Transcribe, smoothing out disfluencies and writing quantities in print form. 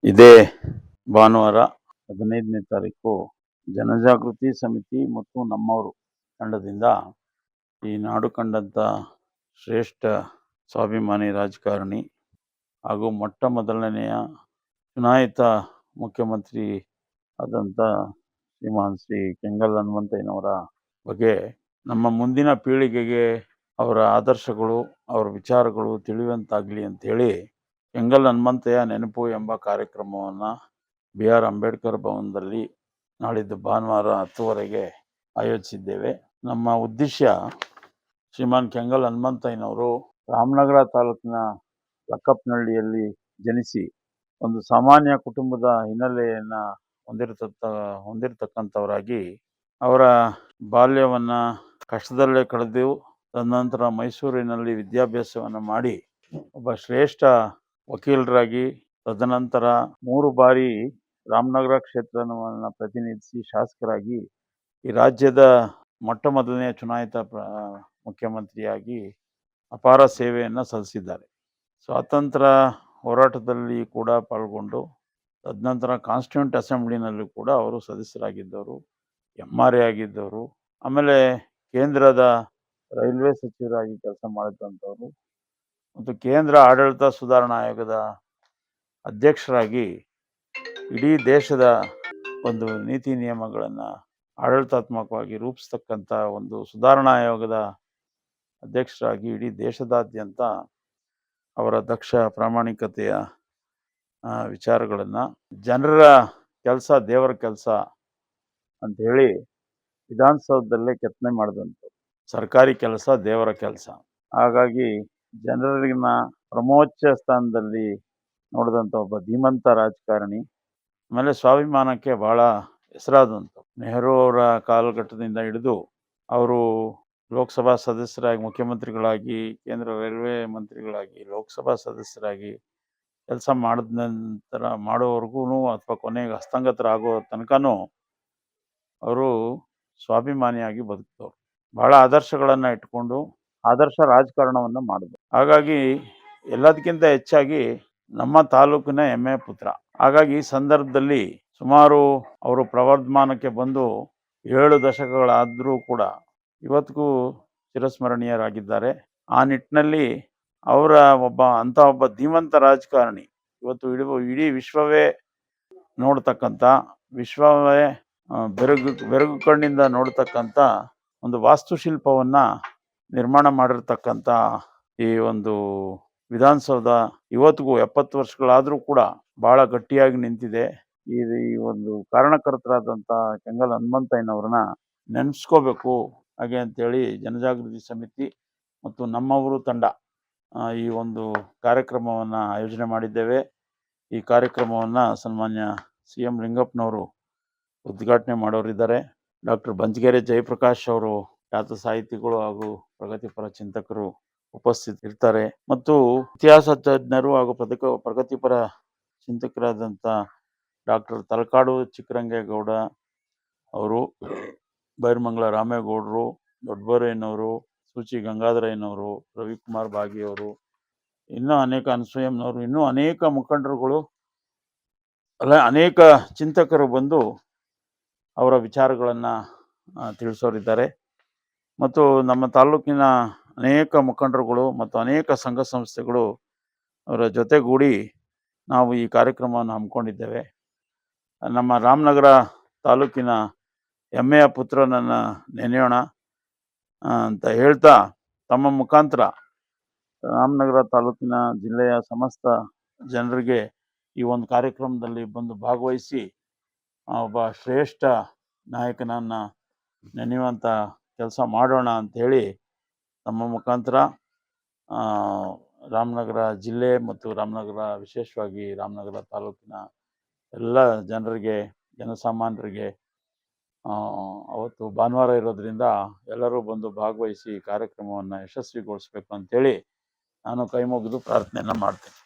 ಇದೇ ಭಾನುವಾರ 15ನೇ ತಾರೀಕು ಜನಜಾಗೃತಿ ಸಮಿತಿ ಮತ್ತು ನಮ್ಮವರು ತಂಡದಿಂದ ಈ ನಾಡು ಕಂಡಂಥ ಶ್ರೇಷ್ಠ ಸ್ವಾಭಿಮಾನಿ ರಾಜಕಾರಣಿ ಹಾಗೂ ಮೊಟ್ಟ ಮೊದಲನೆಯ ಚುನಾಯಿತ ಮುಖ್ಯಮಂತ್ರಿ ಆದಂಥ ಶ್ರೀಮಾನ್ ಶ್ರೀ ಕೆಂಗಲ್ ಹನುಮಂತಯ್ಯನವರ ಬಗ್ಗೆ ನಮ್ಮ ಮುಂದಿನ ಪೀಳಿಗೆಗೆ ಅವರ ಆದರ್ಶಗಳು ಅವರ ವಿಚಾರಗಳು ತಿಳಿಯುವಂತಾಗಲಿ ಅಂಥೇಳಿ ಕೆಂಗಲ್ ಹನುಮಂತಯ್ಯ ನೆನಪು ಎಂಬ ಕಾರ್ಯಕ್ರಮವನ್ನು BR ಅಂಬೇಡ್ಕರ್ ಭವನದಲ್ಲಿ ನಾಳಿದ್ದು ಭಾನುವಾರ 10 ಆಯೋಜಿಸಿದ್ದೇವೆ. ನಮ್ಮ ಉದ್ದೇಶ ಶ್ರೀಮಾನ್ ಕೆಂಗಲ್ ಹನುಮಂತಯ್ಯನವರು ರಾಮನಗರ ತಾಲೂಕಿನ ಲಕ್ಕಪ್ಪನಹಳ್ಳಿಯಲ್ಲಿ ಜನಿಸಿ ಒಂದು ಸಾಮಾನ್ಯ ಕುಟುಂಬದ ಹಿನ್ನೆಲೆಯನ್ನು ಹೊಂದಿರತಕ್ಕಂಥವರಾಗಿ ಅವರ ಬಾಲ್ಯವನ್ನು ಕಷ್ಟದಲ್ಲೇ ಕಳೆದು ತದನಂತರ ಮೈಸೂರಿನಲ್ಲಿ ವಿದ್ಯಾಭ್ಯಾಸವನ್ನು ಮಾಡಿ ಒಬ್ಬ ಶ್ರೇಷ್ಠ ವಕೀಲರಾಗಿ ತದನಂತರ 3 ಬಾರಿ ರಾಮನಗರ ಕ್ಷೇತ್ರವನ್ನು ಪ್ರತಿನಿಧಿಸಿ ಶಾಸಕರಾಗಿ ಈ ರಾಜ್ಯದ ಮೊಟ್ಟ ಮೊದಲನೆಯ ಚುನಾಯಿತ ಮುಖ್ಯಮಂತ್ರಿಯಾಗಿ ಅಪಾರ ಸೇವೆಯನ್ನು ಸಲ್ಲಿಸಿದ್ದಾರೆ. ಸ್ವಾತಂತ್ರ್ಯ ಹೋರಾಟದಲ್ಲಿ ಕೂಡ ಪಾಲ್ಗೊಂಡು ತದನಂತರ ಕಾನ್ಸ್ಟಿಟ್ಯೂಂಟ್ ಅಸೆಂಬ್ಲಿನಲ್ಲೂ ಕೂಡ ಅವರು ಸದಸ್ಯರಾಗಿದ್ದವರು, MRA ಆಗಿದ್ದವರು, ಆಮೇಲೆ ಕೇಂದ್ರದ ರೈಲ್ವೆ ಸಚಿವರಾಗಿ ಕೆಲಸ ಮಾಡಿದಂಥವರು ಮತ್ತು ಕೇಂದ್ರ ಆಡಳಿತ ಸುಧಾರಣಾ ಆಯೋಗದ ಅಧ್ಯಕ್ಷರಾಗಿ ಇಡೀ ದೇಶದ ಒಂದು ನೀತಿ ನಿಯಮಗಳನ್ನು ಆಡಳಿತಾತ್ಮಕವಾಗಿ ರೂಪಿಸ್ತಕ್ಕಂಥ ಒಂದು ಸುಧಾರಣಾ ಆಯೋಗದ ಅಧ್ಯಕ್ಷರಾಗಿ ಇಡೀ ದೇಶದಾದ್ಯಂತ ಅವರ ದಕ್ಷ ಪ್ರಾಮಾಣಿಕತೆಯ ವಿಚಾರಗಳನ್ನು ಜನರ ಕೆಲಸ ದೇವರ ಕೆಲಸ ಅಂಥೇಳಿ ವಿಧಾನಸೌಧದಲ್ಲೇ ಕೆತ್ತನೆ ಮಾಡಿದಂಥ ಸರ್ಕಾರಿ ಕೆಲಸ ದೇವರ ಕೆಲಸ. ಹಾಗಾಗಿ ಜನರಿಗಿನ ಪ್ರಮೋಚ್ಚ ಸ್ಥಾನದಲ್ಲಿ ನೋಡಿದಂಥ ಒಬ್ಬ ಧೀಮಂತ ರಾಜಕಾರಣಿ, ಆಮೇಲೆ ಸ್ವಾಭಿಮಾನಕ್ಕೆ ಭಾಳ ಹೆಸರಾದಂಥ ನೆಹರು ಅವರ ಕಾಲಘಟ್ಟದಿಂದ ಹಿಡಿದು ಅವರು ಲೋಕಸಭಾ ಸದಸ್ಯರಾಗಿ, ಮುಖ್ಯಮಂತ್ರಿಗಳಾಗಿ, ಕೇಂದ್ರ ರೈಲ್ವೆ ಮಂತ್ರಿಗಳಾಗಿ, ಲೋಕಸಭಾ ಸದಸ್ಯರಾಗಿ ಕೆಲಸ ಮಾಡಿದ ನಂತರ ಮಾಡೋವರೆಗೂ ಅಥವಾ ಕೊನೆಗೆ ಹಸ್ತಂಗತರಾಗೋ ತನಕನೂ ಅವರು ಸ್ವಾಭಿಮಾನಿಯಾಗಿ ಬದುಕಿದವರು. ಭಾಳ ಆದರ್ಶಗಳನ್ನು ಇಟ್ಕೊಂಡು ಆದರ್ಶ ರಾಜಕಾರಣವನ್ನು ಮಾಡಿದ್ರು. ಹಾಗಾಗಿ ಎಲ್ಲದಕ್ಕಿಂತ ಹೆಚ್ಚಾಗಿ ನಮ್ಮ ತಾಲೂಕಿನ ಹೆಮ್ಮೆಯ ಪುತ್ರ. ಹಾಗಾಗಿ ಈ ಸಂದರ್ಭದಲ್ಲಿ ಸುಮಾರು ಅವರು ಪ್ರವರ್ಧಮಾನಕ್ಕೆ ಬಂದು 7 ದಶಕಗಳಾದರೂ ಕೂಡ ಇವತ್ತಿಗೂ ಚಿರಸ್ಮರಣೀಯರಾಗಿದ್ದಾರೆ. ಆ ನಿಟ್ಟಿನಲ್ಲಿ ಅವರ ಒಬ್ಬ ಧೀಮಂತ ರಾಜಕಾರಣಿ ಇವತ್ತು ಇಡೀ ವಿಶ್ವವೇ ನೋಡ್ತಕ್ಕಂಥ, ವಿಶ್ವವೇ ಬೆರಗು ಕಣ್ಣಿಂದ ನೋಡ್ತಕ್ಕಂಥ ಒಂದು ವಾಸ್ತುಶಿಲ್ಪವನ್ನು ನಿರ್ಮಾಣ ಮಾಡಿರ್ತಕ್ಕಂಥ ಈ ಒಂದು ವಿಧಾನಸೌಧ ಇವತ್ತಿಗೂ 70 ವರ್ಷಗಳಾದರೂ ಕೂಡ ಭಾಳ ಗಟ್ಟಿಯಾಗಿ ನಿಂತಿದೆ. ಈ ಒಂದು ಕಾರಣಕರ್ತರಾದಂಥ ಕೆಂಗಲ್ ಹನುಮಂತಯ್ಯನವ್ರನ್ನ ನೆನೆಸ್ಕೋಬೇಕು ಹಾಗೆ ಅಂತೇಳಿ ಜನಜಾಗೃತಿ ಸಮಿತಿ ಮತ್ತು ನಮ್ಮವರು ತಂಡ ಈ ಒಂದು ಕಾರ್ಯಕ್ರಮವನ್ನು ಆಯೋಜನೆ ಮಾಡಿದ್ದೇವೆ. ಈ ಕಾರ್ಯಕ್ರಮವನ್ನು ಸನ್ಮಾನ್ಯ CM ಲಿಂಗಪ್ಪನವರು ಉದ್ಘಾಟನೆ ಮಾಡೋರಿದ್ದಾರೆ. ಡಾಕ್ಟರ್ ಬಂಚಗೆರೆ ಜಯಪ್ರಕಾಶ್ ಅವರು ಖ್ಯಾತ ಸಾಹಿತಿಗಳು ಹಾಗೂ ಪ್ರಗತಿಪರ ಚಿಂತಕರು ಉಪಸ್ಥಿತರಿರ್ತಾರೆ ಮತ್ತು ಇತಿಹಾಸ ತಜ್ಞರು ಹಾಗೂ ಪ್ರಗತಿಪರ ಚಿಂತಕರಾದಂಥ ಡಾಕ್ಟರ್ ತಲಕಾಡು ಚಿಕ್ಕರಂಗೇಗೌಡ ಅವರು, ಬೈರಮಂಗಲ ರಾಮೇಗೌಡರು, ದೊಡ್ಡಬರಯ್ಯನವರು, ಸೂಚಿ ಗಂಗಾಧರಯ್ಯನವರು, ರವಿಕುಮಾರ್ ಬಾಗಿಯವರು, ಇನ್ನೂ ಅನೇಕ ಅನಸೂಯಮ್ಮನವರು, ಇನ್ನೂ ಅನೇಕ ಮುಖಂಡರುಗಳು ಅನೇಕ ಚಿಂತಕರು ಬಂದು ಅವರ ವಿಚಾರಗಳನ್ನು ತಿಳಿಸೋರಿದ್ದಾರೆ. ಮತ್ತು ನಮ್ಮ ತಾಲೂಕಿನ ಅನೇಕ ಮುಖಂಡರುಗಳು ಮತ್ತು ಅನೇಕ ಸಂಘ ಸಂಸ್ಥೆಗಳು ಅವರ ಜೊತೆಗೂಡಿ ನಾವು ಈ ಕಾರ್ಯಕ್ರಮವನ್ನು ಹಮ್ಮಿಕೊಂಡಿದ್ದೇವೆ. ನಮ್ಮ ರಾಮನಗರ ತಾಲೂಕಿನ ಹೆಮ್ಮೆಯ ಪುತ್ರನನ್ನು ನೆನೆಯೋಣ ಅಂತ ಹೇಳ್ತಾ ತಮ್ಮ ಮುಖಾಂತರ ರಾಮನಗರ ತಾಲೂಕಿನ ಜಿಲ್ಲೆಯ ಸಮಸ್ತ ಜನರಿಗೆ ಈ ಒಂದು ಕಾರ್ಯಕ್ರಮದಲ್ಲಿ ಬಂದು ಭಾಗವಹಿಸಿ ಒಬ್ಬ ಶ್ರೇಷ್ಠ ನಾಯಕನನ್ನು ನೆನೆಯುವಂಥ ಕೆಲಸ ಮಾಡೋಣ ಅಂಥೇಳಿ ತಮ್ಮ ಮುಖಾಂತರ ರಾಮನಗರ ಜಿಲ್ಲೆ ಮತ್ತು ರಾಮನಗರ ವಿಶೇಷವಾಗಿ ರಾಮನಗರ ತಾಲೂಕಿನ ಎಲ್ಲ ಜನರಿಗೆ, ಜನಸಾಮಾನ್ಯರಿಗೆ ಅವತ್ತು ಭಾನುವಾರ ಇರೋದ್ರಿಂದ ಎಲ್ಲರೂ ಬಂದು ಭಾಗವಹಿಸಿ ಕಾರ್ಯಕ್ರಮವನ್ನು ಯಶಸ್ವಿಗೊಳಿಸ್ಬೇಕು ಅಂಥೇಳಿ ನಾನು ಕೈ ಮುಗಿದು ಪ್ರಾರ್ಥನೆಯನ್ನು ಮಾಡ್ತೇನೆ.